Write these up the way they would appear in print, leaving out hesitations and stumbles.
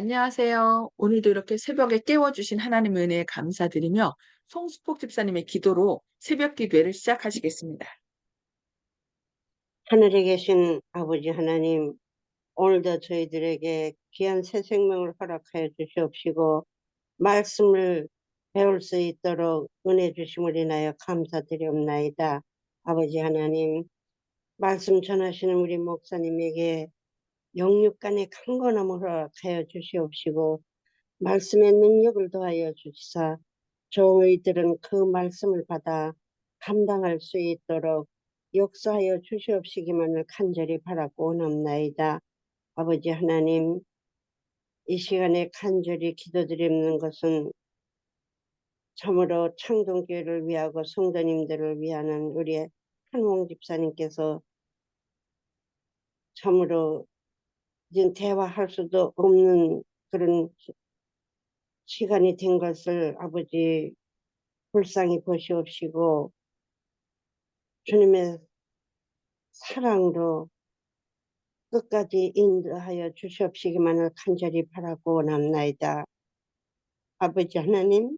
안녕하세요. 오늘도 이렇게 새벽에 깨워주신 하나님의 은혜에 감사드리며 송수폭 집사님의 기도로 새벽 기도회를 시작하시겠습니다. 하늘에 계신 아버지 하나님, 오늘도 저희들에게 귀한 새 생명을 허락하여 주시옵시고 말씀을 배울 수 있도록 은혜 주심을 인하여 감사드리옵나이다. 아버지 하나님, 말씀 전하시는 우리 목사님에게 영육간의 강건함을 허락하여 주시옵시고 말씀의 능력을 더하여 주시사 저희들은 그 말씀을 받아 감당할 수 있도록 역사하여 주시옵시기만을 간절히 바라고 원합나이다. 아버지 하나님, 이 시간에 간절히 기도드리는 것은 참으로 창동교회를 위하고 성도님들을 위하는 우리 한홍 집사님께서 참으로 이제 대화할 수도 없는 그런 시간이 된 것을 아버지 불쌍히 보시옵시고 주님의 사랑으로 끝까지 인도하여 주시옵시기만을 간절히 바라고 원합나이다. 아버지 하나님,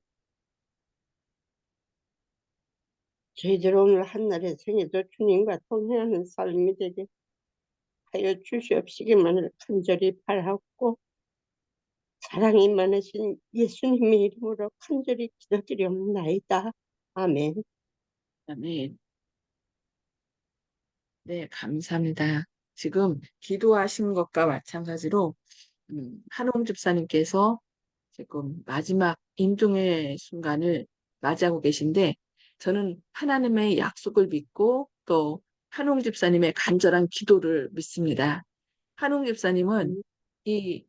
저희들 오늘 한날의 생에도 주님과 동행하는 삶이 되게 하여 주시옵시기만을 간절히 바라고 사랑이 많으신 예수님의 이름으로 간절히 기도드리옵나이다. 아멘. 아멘. 네, 감사합니다. 지금 기도하신 것과 마찬가지로 한홍 집사님께서 지금 마지막 임종의 순간을 맞이하고 계신데 저는 하나님의 약속을 믿고 또 한홍 집사님의 간절한 기도를 믿습니다. 한홍 집사님은 이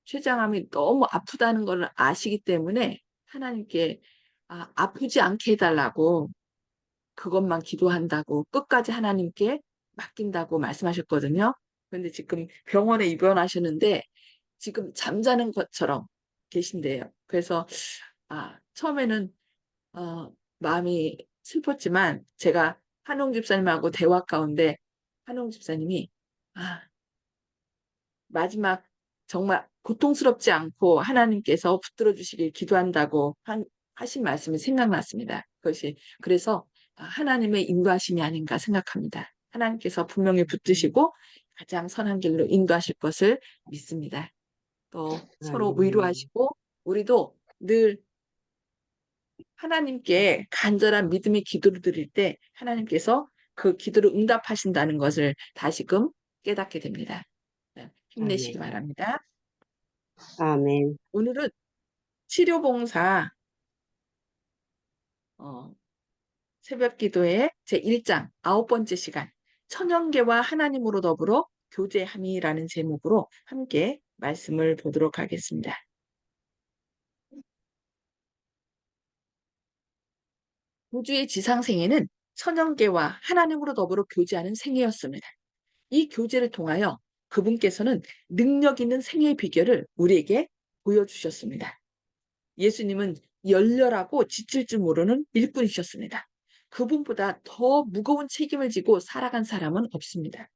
췌장암이 너무 아프다는 걸 아시기 때문에 하나님께 아프지 않게 해달라고 그것만 기도한다고 끝까지 하나님께 맡긴다고 말씀하셨거든요. 그런데 지금 병원에 입원하셨는데 지금 잠자는 것처럼 계신데요. 그래서 처음에는 마음이 슬펐지만 제가 한홍 집사님하고 대화 가운데 한홍 집사님이 아, 마지막 정말 고통스럽지 않고 하나님께서 붙들어 주시길 기도한다고 하신 말씀이 생각났습니다. 그것이 그래서 하나님의 인도하심이 아닌가 생각합니다. 하나님께서 분명히 붙드시고 가장 선한 길로 인도하실 것을 믿습니다. 또 서로 아멘. 위로하시고 우리도 늘 하나님께 간절한 믿음의 기도를 드릴 때 하나님께서 그 기도를 응답하신다는 것을 다시금 깨닫게 됩니다. 네, 힘내시기 아멘. 바랍니다. 아멘. 오늘은 치료봉사 어, 새벽 기도의 제1장 9번째 시간 천연계와 하나님으로 더불어 교제함이라는 제목으로 함께 말씀을 보도록 하겠습니다. 우주의 지상생애는 천연계와 하나님으로 더불어 교제하는 생애였습니다. 이 교제를 통하여 그분께서는 능력 있는 생애의 비결을 우리에게 보여주셨습니다. 예수님은 열렬하고 지칠 줄 모르는 일꾼이셨습니다. 그분보다 더 무거운 책임을 지고 살아간 사람은 없습니다.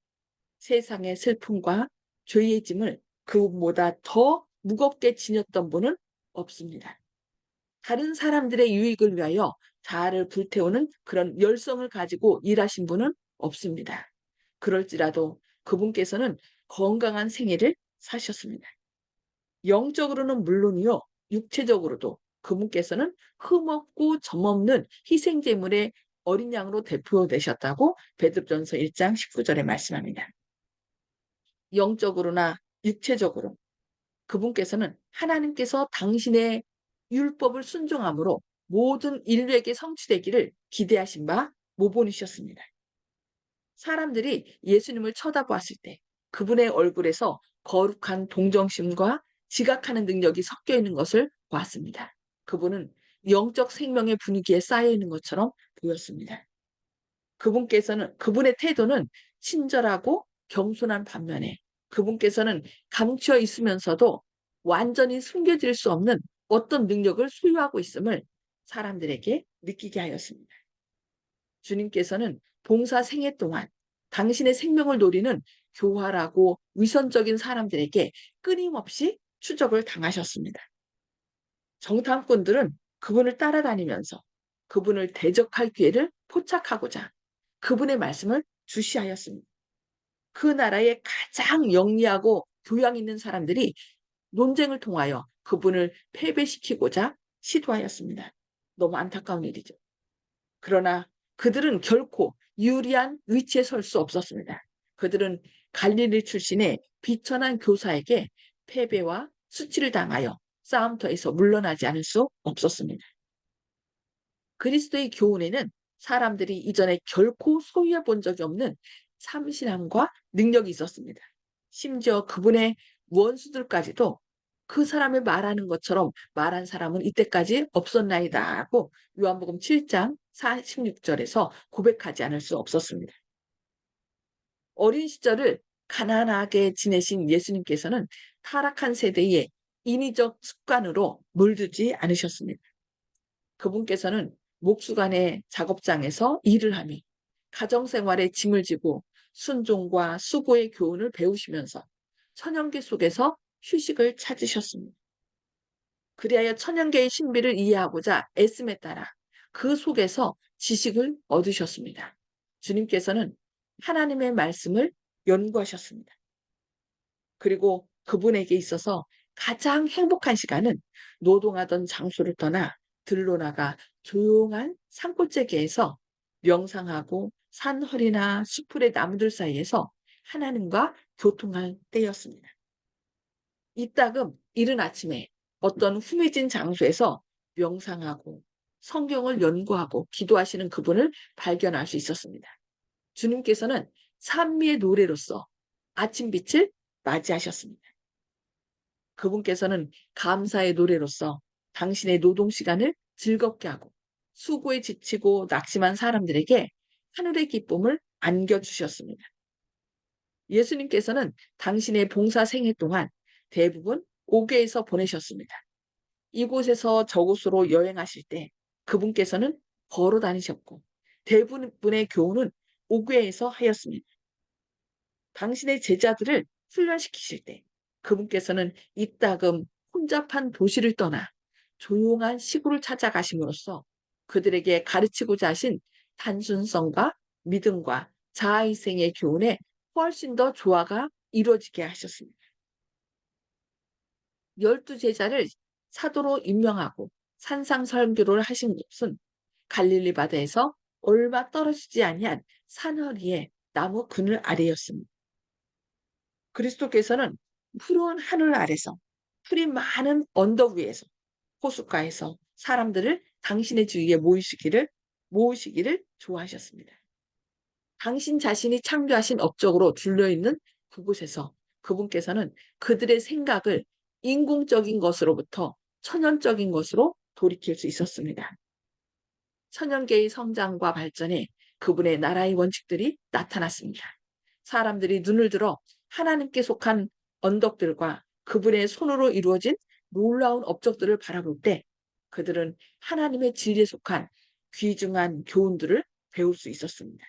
세상의 슬픔과 죄의 짐을 그분보다 더 무겁게 지녔던 분은 없습니다. 다른 사람들의 유익을 위하여 자아를 불태우는 그런 열성을 가지고 일하신 분은 없습니다. 그럴지라도 그분께서는 건강한 생애를 사셨습니다. 영적으로는 물론이요, 육체적으로도 그분께서는 흠없고 점없는 희생제물의 어린 양으로 대표되셨다고 베드로전서 1장 19절에 말씀합니다. 영적으로나 육체적으로 그분께서는 하나님께서 당신의 율법을 순종함으로 모든 인류에게 성취되기를 기대하신 바 모본이셨습니다. 사람들이 예수님을 쳐다보았을 때 그분의 얼굴에서 거룩한 동정심과 지각하는 능력이 섞여 있는 것을 보았습니다. 그분은 영적 생명의 분위기에 쌓여 있는 것처럼 보였습니다. 그분의 태도는 친절하고 겸손한 반면에 그분께서는 감추어 있으면서도 완전히 숨겨질 수 없는 어떤 능력을 소유하고 있음을 사람들에게 느끼게 하였습니다. 주님께서는 봉사 생애 동안 당신의 생명을 노리는 교활하고 위선적인 사람들에게 끊임없이 추적을 당하셨습니다. 정탐꾼들은 그분을 따라다니면서 그분을 대적할 기회를 포착하고자 그분의 말씀을 주시하였습니다. 그 나라의 가장 영리하고 교양 있는 사람들이 논쟁을 통하여 그분을 패배시키고자 시도하였습니다. 너무 안타까운 일이죠. 그러나 그들은 결코 유리한 위치에 설 수 없었습니다. 그들은 갈릴리 출신의 비천한 교사에게 패배와 수치를 당하여 싸움터에서 물러나지 않을 수 없었습니다. 그리스도의 교훈에는 사람들이 이전에 결코 소유해 본 적이 없는 참신함과 능력이 있었습니다. 심지어 그분의 원수들까지도 그 사람이 말하는 것처럼 말한 사람은 이때까지 없었나이다 하고 요한복음 7장 46절에서 고백하지 않을 수 없었습니다. 어린 시절을 가난하게 지내신 예수님께서는 타락한 세대의 인위적 습관으로 물들지 않으셨습니다. 그분께서는 목수간의 작업장에서 일을 하며 가정생활에 짐을 지고 순종과 수고의 교훈을 배우시면서 천연계 속에서 휴식을 찾으셨습니다. 그리하여 천연계의 신비를 이해하고자 애씀에 따라 그 속에서 지식을 얻으셨습니다. 주님께서는 하나님의 말씀을 연구하셨습니다. 그리고 그분에게 있어서 가장 행복한 시간은 노동하던 장소를 떠나 들로 나가 조용한 산골짜기에서 명상하고 산허리나 수풀의 나무들 사이에서 하나님과 교통할 때였습니다. 이따금 이른 아침에 어떤 hum해진 장소에서 명상하고 성경을 연구하고 기도하시는 그분을 발견할 수 있었습니다. 주님께서는 찬미의 노래로서 아침빛을 맞이하셨습니다. 그분께서는 감사의 노래로서 당신의 노동 시간을 즐겁게 하고 수고에 지치고 낙심한 사람들에게 하늘의 기쁨을 안겨주셨습니다. 예수님께서는 당신의 봉사 생애 동안 대부분 옥외에서 보내셨습니다. 이곳에서 저곳으로 여행하실 때 그분께서는 걸어 다니셨고 대부분의 교훈은 옥외에서 하였습니다. 당신의 제자들을 훈련시키실 때 그분께서는 이따금 혼잡한 도시를 떠나 조용한 시골을 찾아가심으로써 그들에게 가르치고자 하신 단순성과 믿음과 자아희생의 교훈에 훨씬 더 조화가 이루어지게 하셨습니다. 12제자를 사도로 임명하고 산상설교를 하신 곳은 갈릴리 바다에서 얼마 떨어지지 아니한 산허리의 나무 그늘 아래였습니다. 그리스도께서는 푸른 하늘 아래서 풀이 많은 언덕 위에서 호숫가에서 사람들을 당신의 주위에 모으시기를 좋아하셨습니다. 당신 자신이 창조하신 업적으로 둘러있는 그곳에서 그분께서는 그들의 생각을 인공적인 것으로부터 천연적인 것으로 돌이킬 수 있었습니다. 천연계의 성장과 발전에 그분의 나라의 원칙들이 나타났습니다. 사람들이 눈을 들어 하나님께 속한 언덕들과 그분의 손으로 이루어진 놀라운 업적들을 바라볼 때 그들은 하나님의 진리에 속한 귀중한 교훈들을 배울 수 있었습니다.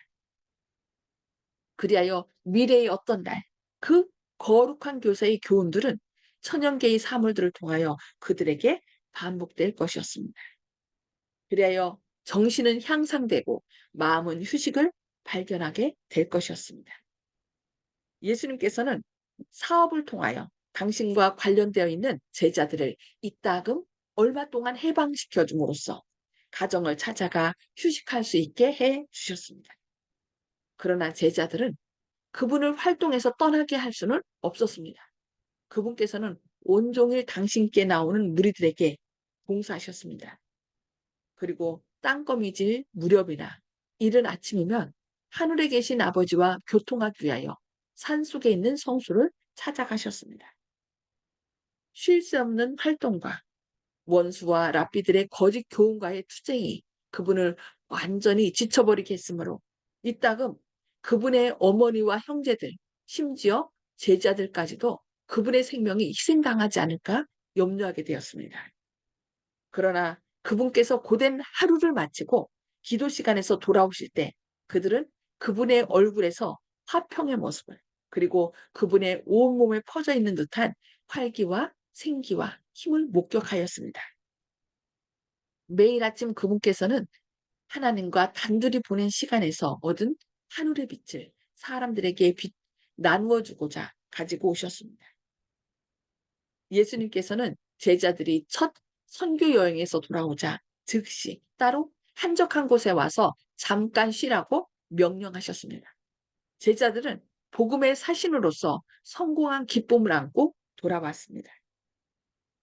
그리하여 미래의 어떤 날, 그 거룩한 교사의 교훈들은 천연계의 사물들을 통하여 그들에게 반복될 것이었습니다. 그리하여 정신은 향상되고 마음은 휴식을 발견하게 될 것이었습니다. 예수님께서는 사업을 통하여 당신과 관련되어 있는 제자들을 이따금 얼마 동안 해방시켜 줌으로써 가정을 찾아가 휴식할 수 있게 해 주셨습니다. 그러나 제자들은 그분을 활동에서 떠나게 할 수는 없었습니다. 그분께서는 온종일 당신께 나오는 무리들에게 봉사하셨습니다. 그리고 땅거미질 무렵이나 이른 아침이면 하늘에 계신 아버지와 교통하기 위하여 산속에 있는 성소를 찾아가셨습니다. 쉴 새 없는 활동과 원수와 랍비들의 거짓 교훈과의 투쟁이 그분을 완전히 지쳐버리게 했으므로 이따금 그분의 어머니와 형제들, 심지어 제자들까지도 그분의 생명이 희생당하지 않을까 염려하게 되었습니다. 그러나 그분께서 고된 하루를 마치고 기도 시간에서 돌아오실 때 그들은 그분의 얼굴에서 화평의 모습을 그리고 그분의 온몸에 퍼져 있는 듯한 활기와 생기와 힘을 목격하였습니다. 매일 아침 그분께서는 하나님과 단둘이 보낸 시간에서 얻은 하늘의 빛을 사람들에게 나누어 주고자 가지고 오셨습니다. 예수님께서는 제자들이 첫 선교 여행에서 돌아오자 즉시 따로 한적한 곳에 와서 잠깐 쉬라고 명령하셨습니다. 제자들은 복음의 사신으로서 성공한 기쁨을 안고 돌아왔습니다.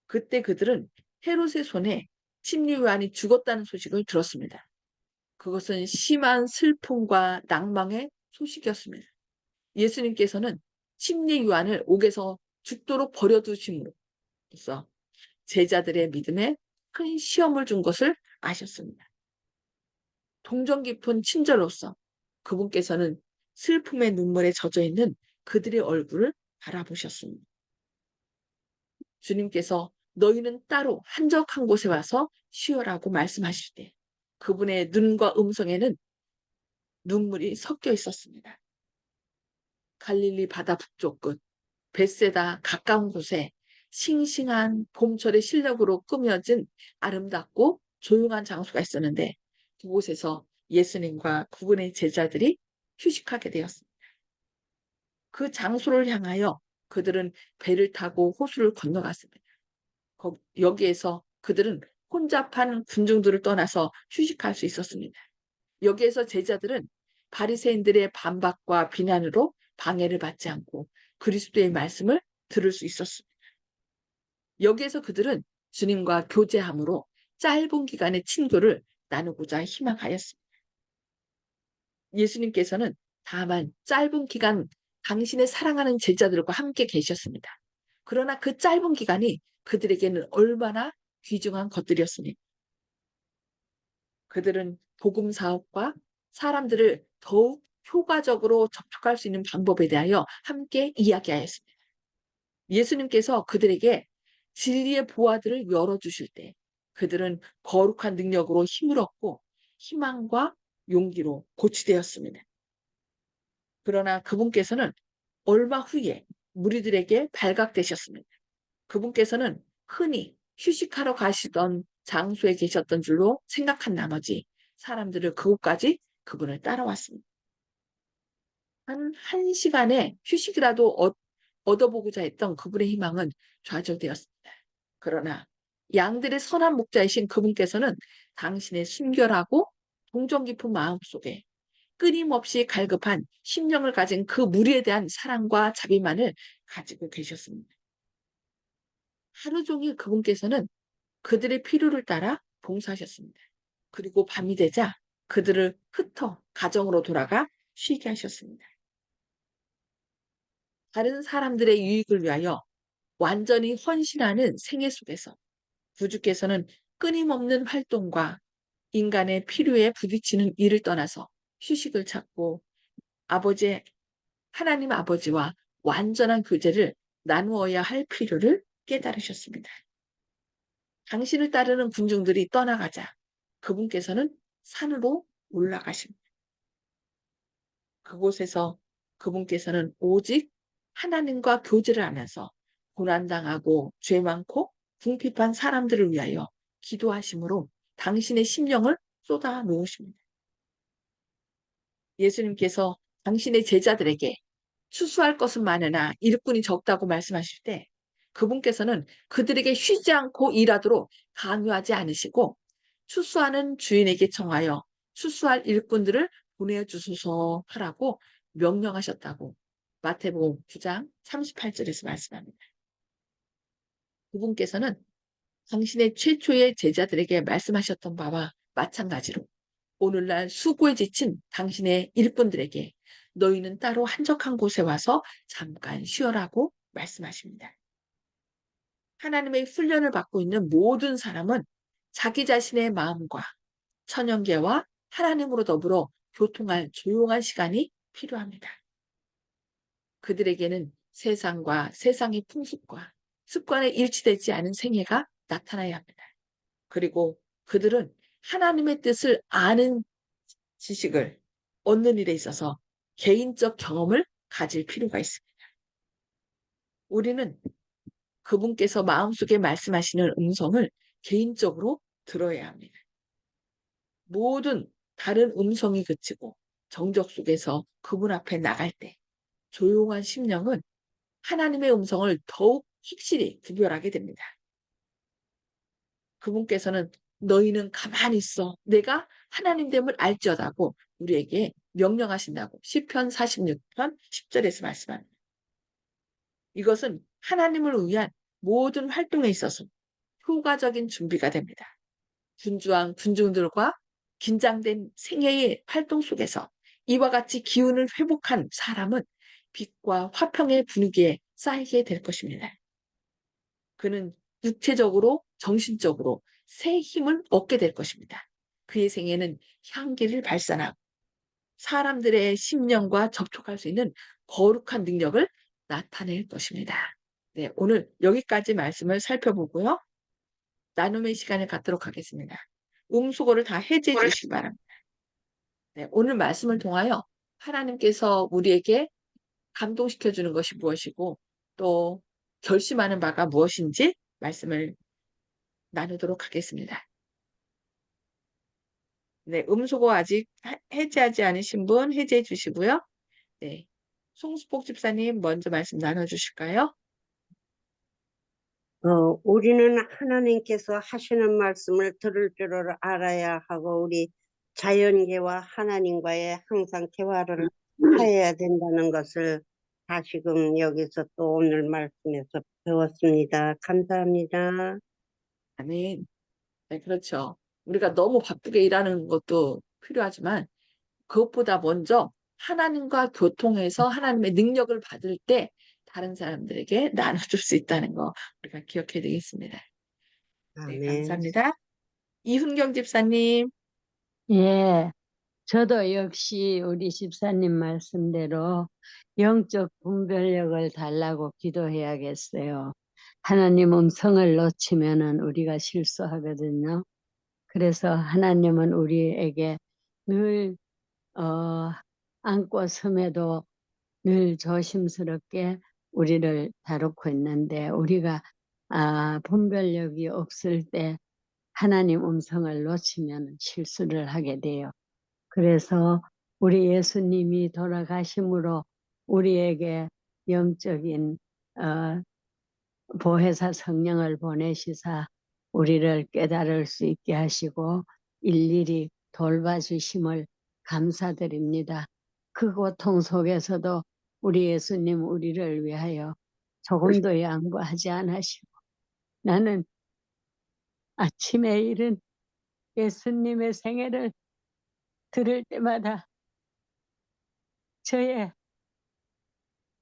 그때 그들은 헤롯의 손에 침례 요한이 죽었다는 소식을 들었습니다. 그것은 심한 슬픔과 낭망의 소식이었습니다. 예수님께서는 침례 요한을 옥에서 죽도록 버려두심으로써 제자들의 믿음에 큰 시험을 준 것을 아셨습니다. 동정 깊은 친절로서 그분께서는 슬픔의 눈물에 젖어 있는 그들의 얼굴을 바라보셨습니다. 주님께서 너희는 따로 한적한 곳에 와서 쉬어라고 말씀하실 때 그분의 눈과 음성에는 눈물이 섞여 있었습니다. 갈릴리 바다 북쪽 끝 벳세다 가까운 곳에 싱싱한 봄철의 실력으로 꾸며진 아름답고 조용한 장소가 있었는데 그곳에서 예수님과 그분의 제자들이 휴식하게 되었습니다. 그 장소를 향하여 그들은 배를 타고 호수를 건너갔습니다. 여기에서 그들은 혼잡한 군중들을 떠나서 휴식할 수 있었습니다. 여기에서 제자들은 바리새인들의 반박과 비난으로 방해를 받지 않고 그리스도의 말씀을 들을 수 있었습니다. 여기에서 그들은 주님과 교제함으로 짧은 기간의 친교를 나누고자 희망하였습니다. 예수님께서는 다만 짧은 기간 당신의 사랑하는 제자들과 함께 계셨습니다. 그러나 그 짧은 기간이 그들에게는 얼마나 귀중한 것들이었습니까? 그들은 복음 사업과 사람들을 더욱 효과적으로 접촉할 수 있는 방법에 대하여 함께 이야기하였습니다. 예수님께서 그들에게 진리의 보화들을 열어주실 때 그들은 거룩한 능력으로 힘을 얻고 희망과 용기로 고치되었습니다. 그러나 그분께서는 얼마 후에 무리들에게 발각되셨습니다. 그분께서는 흔히 휴식하러 가시던 장소에 계셨던 줄로 생각한 나머지 사람들을 그곳까지 그분을 따라왔습니다. 한 시간의 휴식이라도 얻어보고자 했던 그분의 희망은 좌절되었습니다. 그러나 양들의 선한 목자이신 그분께서는 당신의 순결하고 동정 깊은 마음 속에 끊임없이 갈급한 심령을 가진 그 무리에 대한 사랑과 자비만을 가지고 계셨습니다. 하루 종일 그분께서는 그들의 필요를 따라 봉사하셨습니다. 그리고 밤이 되자 그들을 흩어 가정으로 돌아가 쉬게 하셨습니다. 다른 사람들의 유익을 위하여 완전히 헌신하는 생애 속에서 구주께서는 끊임없는 활동과 인간의 필요에 부딪히는 일을 떠나서 휴식을 찾고 하나님 아버지와 완전한 교제를 나누어야 할 필요를 깨달으셨습니다. 당신을 따르는 군중들이 떠나가자 그분께서는 산으로 올라가십니다. 그곳에서 그분께서는 오직 하나님과 교제를 하면서 고난당하고 죄 많고 궁핍한 사람들을 위하여 기도하심으로 당신의 심령을 쏟아 놓으십니다. 예수님께서 당신의 제자들에게 추수할 것은 많으나 일꾼이 적다고 말씀하실 때 그분께서는 그들에게 쉬지 않고 일하도록 강요하지 않으시고 추수하는 주인에게 청하여 추수할 일꾼들을 보내주소서 하라고 명령하셨다고 마태복음 9장 38절에서 말씀합니다. 그분께서는 당신의 최초의 제자들에게 말씀하셨던 바와 마찬가지로 오늘날 수고에 지친 당신의 일꾼들에게 너희는 따로 한적한 곳에 와서 잠깐 쉬어라고 말씀하십니다. 하나님의 훈련을 받고 있는 모든 사람은 자기 자신의 마음과 천연계와 하나님으로 더불어 교통할 조용한 시간이 필요합니다. 그들에게는 세상과 세상의 풍습과 습관에 일치되지 않은 생애가 나타나야 합니다. 그리고 그들은 하나님의 뜻을 아는 지식을 얻는 일에 있어서 개인적 경험을 가질 필요가 있습니다. 우리는 그분께서 마음속에 말씀하시는 음성을 개인적으로 들어야 합니다. 모든 다른 음성이 그치고 정적 속에서 그분 앞에 나갈 때 조용한 심령은 하나님의 음성을 더욱 확실히 구별하게 됩니다. 그분께서는 너희는 가만히 있어. 내가 하나님됨을 알지어다고 우리에게 명령하신다고 시편 46편 10절에서 말씀합니다. 이것은 하나님을 위한 모든 활동에 있어서 효과적인 준비가 됩니다. 분주한 군중들과 긴장된 생애의 활동 속에서 이와 같이 기운을 회복한 사람은 빛과 화평의 분위기에 쌓이게 될 것입니다. 그는 육체적으로, 정신적으로 새 힘을 얻게 될 것입니다. 그의 생애는 향기를 발산하고 사람들의 심령과 접촉할 수 있는 거룩한 능력을 나타낼 것입니다. 네, 오늘 여기까지 말씀을 살펴보고요. 나눔의 시간을 갖도록 하겠습니다. 음수고를 다 해제해 주시기 바랍니다. 네, 오늘 말씀을 통하여 하나님께서 우리에게 감동시켜 주는 것이 무엇이고 또 결심하는 바가 무엇인지 말씀을 나누도록 하겠습니다. 네, 음수고 아직 해제하지 않으신 분 해제해 주시고요. 네, 송수복 집사님 먼저 말씀 나눠주실까요? 우리는 하나님께서 하시는 말씀을 들을 줄 알아야 하고 우리 자연계와 하나님과의 항상 대화를 해야 된다는 것을 다시금 여기서 또 오늘 말씀에서 배웠습니다. 감사합니다. 아멘. 네, 그렇죠. 우리가 너무 바쁘게 일하는 것도 필요하지만 그것보다 먼저 하나님과 교통해서 하나님의 능력을 받을 때 다른 사람들에게 나눠줄 수 있다는 거 우리가 기억해야 되겠습니다. 네, 아멘. 감사합니다. 이훈경 집사님. 예, 저도 역시 우리 집사님 말씀대로 영적 분별력을 달라고 기도해야겠어요. 하나님 음성을 놓치면은 우리가 실수하거든요. 그래서 하나님은 우리에게 늘 안고 섬에도 늘 조심스럽게 우리를 다루고 있는데 우리가 분별력이 없을 때 하나님 음성을 놓치면 실수를 하게 돼요. 그래서 우리 예수님이 돌아가심으로 우리에게 영적인 보혜사 성령을 보내시사 우리를 깨달을 수 있게 하시고 일일이 돌봐주심을 감사드립니다. 그 고통 속에서도 우리 예수님 우리를 위하여 조금도 양보하지 않으시고 나는 아침에 일은 예수님의 생애를 들을 때마다 저의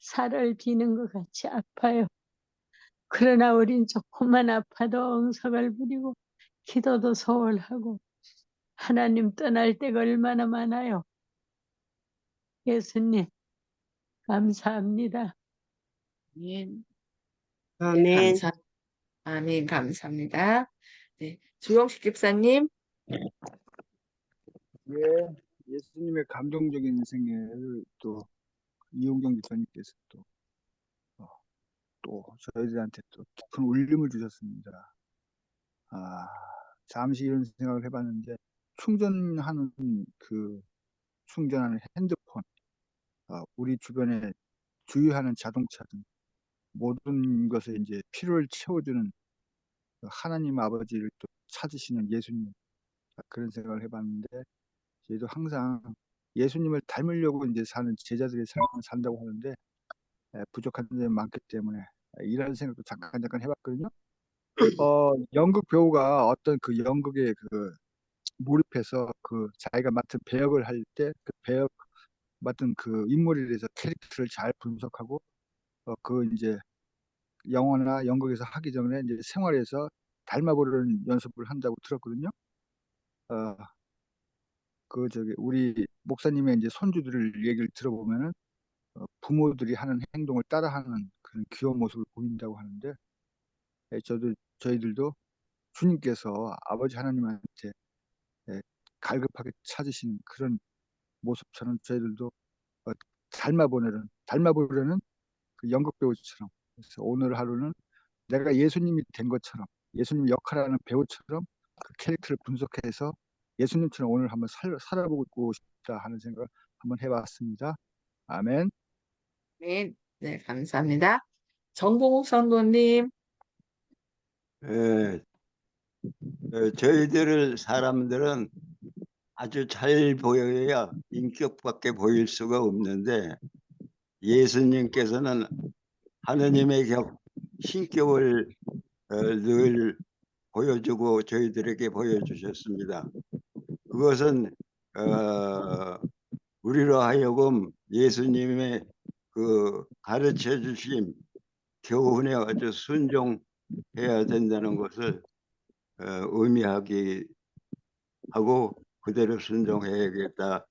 살을 비는 것 같이 아파요. 그러나 우린 조금만 아파도 엉석을 부리고 기도도 소홀하고 하나님 떠날 때가 얼마나 많아요. 예수님 감사합니다. 아멘. 네, 아멘. 아멘. 감사합니다. 네, 주영식 집사님. 예, 예수님의 감동적인 생애를 또 이용경 집사님께서 어, 또 저희들한테 또 깊은 울림을 주셨습니다. 잠시 이런 생각을 해봤는데 충전하는 충전하는 핸드폰, 우리 주변에 주유하는 자동차 등 모든 것에 이제 필요를 채워주는 그 하나님 아버지를 또 찾으시는 예수님, 그런 생각을 해봤는데 저희도 항상 예수님을 닮으려고 이제 사는 제자들의 삶을 산다고 하는데 부족한 점이 많기 때문에 이런 생각도 잠깐 해봤거든요. 연극 배우가 어떤 그 연극에 몰입해서 자기가 맡은 배역을 할 때 그 배역 맡은 그 인물에 대해서 캐릭터를 잘 분석하고 이제 영화나 연극에서 하기 전에 이제 생활에서 닮아보려는 연습을 한다고 들었거든요. 어, 우리 목사님의 이제 손주들 얘기를 들어보면은 부모들이 하는 행동을 따라하는 그런 귀여운 모습을 보인다고 하는데 저희들도 주님께서 아버지 하나님한테 갈급하게 찾으신 그런 모습처럼 저희들도 닮아보려는 그 연극 배우처럼 그래서 오늘 하루는 내가 예수님이 된 것처럼 예수님 역할하는 배우처럼 그 캐릭터를 분석해서 예수님처럼 오늘 한번 살아보고 싶다 하는 생각을 한번 해봤습니다. 아멘. 네, 네, 감사합니다. 정봉욱 성도님, 예, 저희들을 사람들은 아주 잘 보여야 인격밖에 보일 수가 없는데 예수님께서는 하느님의 신격을 늘 보여주고 저희들에게 보여주셨습니다. 그것은 우리로 하여금 예수님의 그 가르쳐 주신 교훈에 아주 순종해야 된다는 것을 의미하기 하고 그대로 순종해야겠다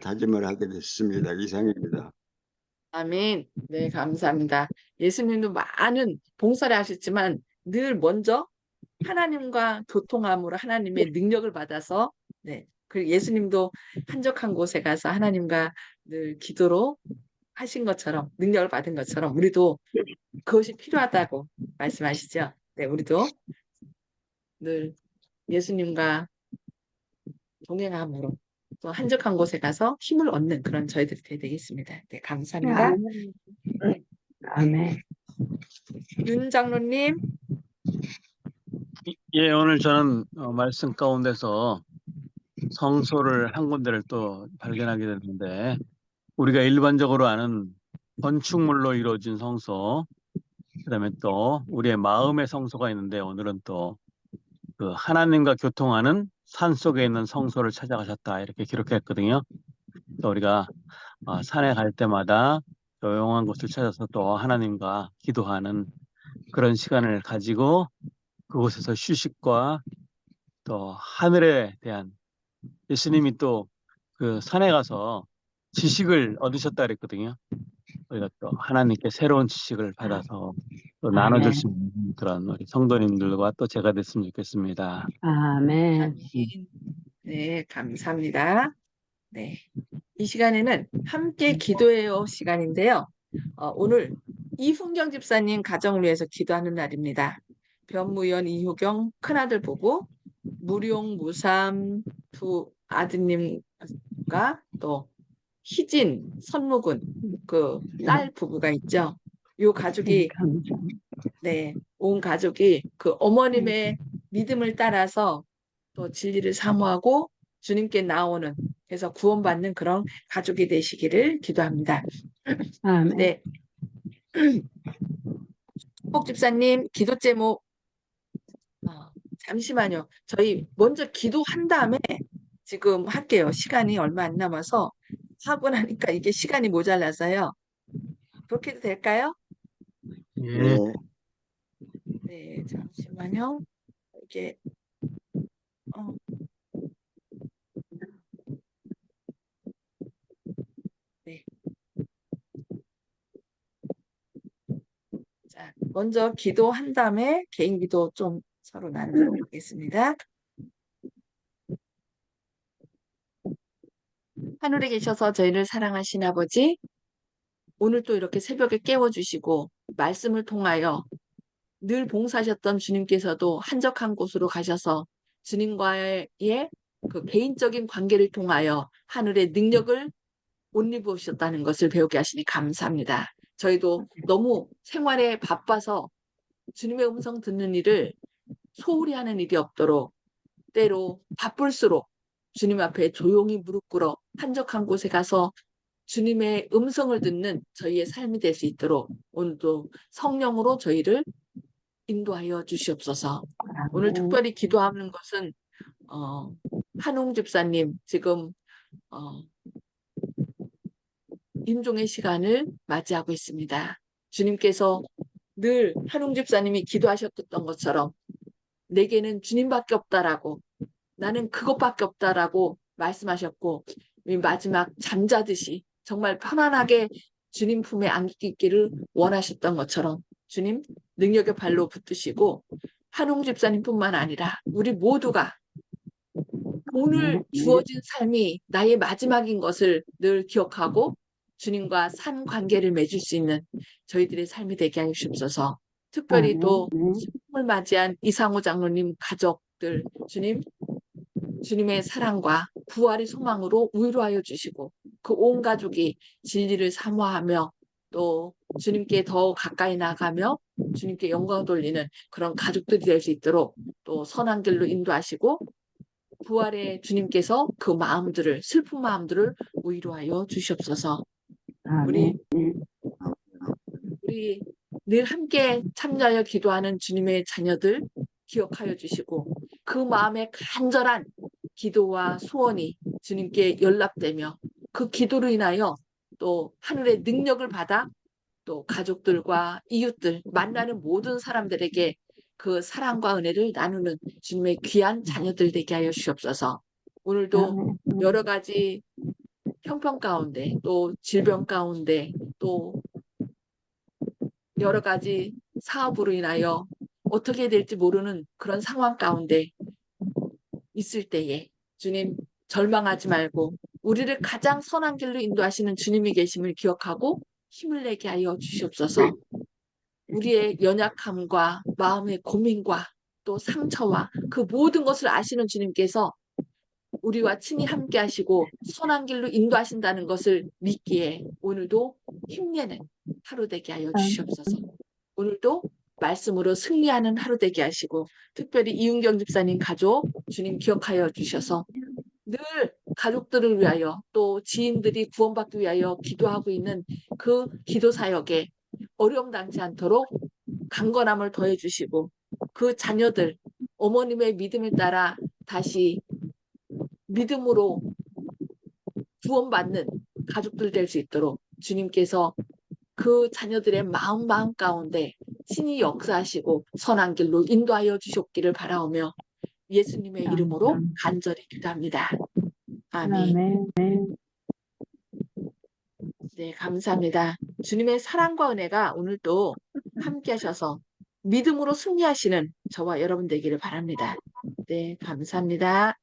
다짐을 하게 됐습니다. 이상입니다. 아멘. 네, 감사합니다. 예수님도 많은 봉사를 하셨지만 늘 먼저 하나님과 교통함으로 하나님의 능력을 받아서, 네, 그리고 예수님도 한적한 곳에 가서 하나님과 늘 기도로 하신 것처럼, 능력을 받은 것처럼 우리도 그것이 필요하다고 말씀하시죠. 네, 우리도 늘 예수님과 동행함으로 또 한적한 곳에 가서 힘을 얻는 그런 저희들이 되겠습니다. 네, 감사합니다. 아멘. 윤 장로님, 예, 오늘 저는 말씀 가운데서 성소를 한 군데를 또 발견하게 됐는데, 우리가 일반적으로 아는 건축물로 이루어진 성소, 그다음에 또 우리의 마음의 성소가 있는데, 오늘은 또 그 하나님과 교통하는 산 속에 있는 성소를 찾아가셨다 이렇게 기록했거든요. 또 우리가 산에 갈 때마다 조용한 곳을 찾아서 또 하나님과 기도하는 그런 시간을 가지고 그곳에서 휴식과 또 하늘에 대한, 예수님이 또 그 산에 가서 지식을 얻으셨다 그랬거든요. 우리가 또 하나님께 새로운 지식을 받아서 또 나눠줄 수 있는 그런 우리 성도님들과 또 제가 됐으면 좋겠습니다. 아멘. 아멘. 네, 감사합니다. 네, 이 시간에는 함께 기도해요 시간인데요. 오늘 이훈경 집사님 가정을 위해서 기도하는 날입니다. 변무연 이효경 큰아들 부부, 무룡 무삼 두 아드님과 또 희진 선무군 그 딸 부부가 있죠. 요 가족이, 네, 온 가족이 그 어머님의 믿음을 따라서 또 진리를 사모하고 주님께 나오는, 그래서 구원받는 그런 가족이 되시기를 기도합니다. 아멘. 네. 복 집사님 기도 제목, 잠시만요. 저희 먼저 기도한 다음에 지금 할게요. 시간이 얼마 안 남아서 하고 나니까 이게 시간이 모자라서요. 그렇게 해도 될까요? 예. 네, 잠시만요. 이게 네. 자, 먼저 기도한 다음에 개인 기도 좀 서로 나누도록 하겠습니다. 하늘에 계셔서 저희를 사랑하신 아버지, 오늘 또 이렇게 새벽에 깨워주시고 말씀을 통하여 늘 봉사하셨던 주님께서도 한적한 곳으로 가셔서 주님과의 그 개인적인 관계를 통하여 하늘의 능력을 옷 입으셨다는 것을 배우게 하시니 감사합니다. 저희도 너무 생활에 바빠서 주님의 음성 듣는 일을 소홀히 하는 일이 없도록, 때로 바쁠수록 주님 앞에 조용히 무릎 꿇어 한적한 곳에 가서 주님의 음성을 듣는 저희의 삶이 될 수 있도록 오늘도 성령으로 저희를 인도하여 주시옵소서. 오늘 특별히 기도하는 것은 한웅 집사님 지금 임종의 시간을 맞이하고 있습니다. 주님께서 늘 한웅 집사님이 기도하셨던 것처럼 내게는 주님밖에 없다라고, 나는 그것밖에 없다라고 말씀하셨고, 마지막 잠자듯이 정말 편안하게 주님 품에 안기기를 원하셨던 것처럼 주님 능력의 발로 붙드시고 한웅 집사님뿐만 아니라 우리 모두가 오늘 주어진 삶이 나의 마지막인 것을 늘 기억하고 주님과 산 관계를 맺을 수 있는 저희들의 삶이 되게 하시옵소서. 특별히 또 신임을 맞이한 이상호 장로님 가족들 주님의 사랑과 부활의 소망으로 위로하여 주시고 그 온 가족이 진리를 사모하며 또 주님께 더 가까이 나가며 주님께 영광 돌리는 그런 가족들이 될 수 있도록 또 선한 길로 인도하시고 부활의 주님께서 그 마음들을 슬픈 마음들을 위로하여 주시옵소서. 우리 늘 함께 참여하여 기도하는 주님의 자녀들 기억하여 주시고 그 마음의 간절한 기도와 소원이 주님께 연락되며 그 기도로 인하여 또 하늘의 능력을 받아 또 가족들과 이웃들 만나는 모든 사람들에게 그 사랑과 은혜를 나누는 주님의 귀한 자녀들 되게 하여 주시옵소서. 오늘도 여러 가지 형편 가운데 또 질병 가운데 또 여러 가지 사업으로 인하여 어떻게 될지 모르는 그런 상황 가운데 있을 때에 주님 절망하지 말고 우리를 가장 선한 길로 인도하시는 주님이 계심을 기억하고 힘을 내게 하여 주시옵소서. 우리의 연약함과 마음의 고민과 또 상처와 그 모든 것을 아시는 주님께서 우리와 친히 함께 하시고 선한 길로 인도하신다는 것을 믿기에 오늘도 힘내는 하루 되게 하여 주시옵소서. 오늘도 말씀으로 승리하는 하루 되게 하시고 특별히 이윤경 집사님 가족 주님 기억하여 주셔서 늘 가족들을 위하여 또 지인들이 구원받기 위하여 기도하고 있는 그 기도 사역에 어려움 당치 않도록 강건함을 더해 주시고 그 자녀들 어머님의 믿음을 따라 다시 믿음으로 구원받는 가족들 될 수 있도록 주님께서 그 자녀들의 마음 가운데 친히 역사하시고 선한 길로 인도하여 주셨기를 바라오며 예수님의 이름으로 간절히 기도합니다. 아멘. 네, 감사합니다. 주님의 사랑과 은혜가 오늘도 함께 하셔서 믿음으로 승리하시는 저와 여러분 되기를 바랍니다. 네, 감사합니다.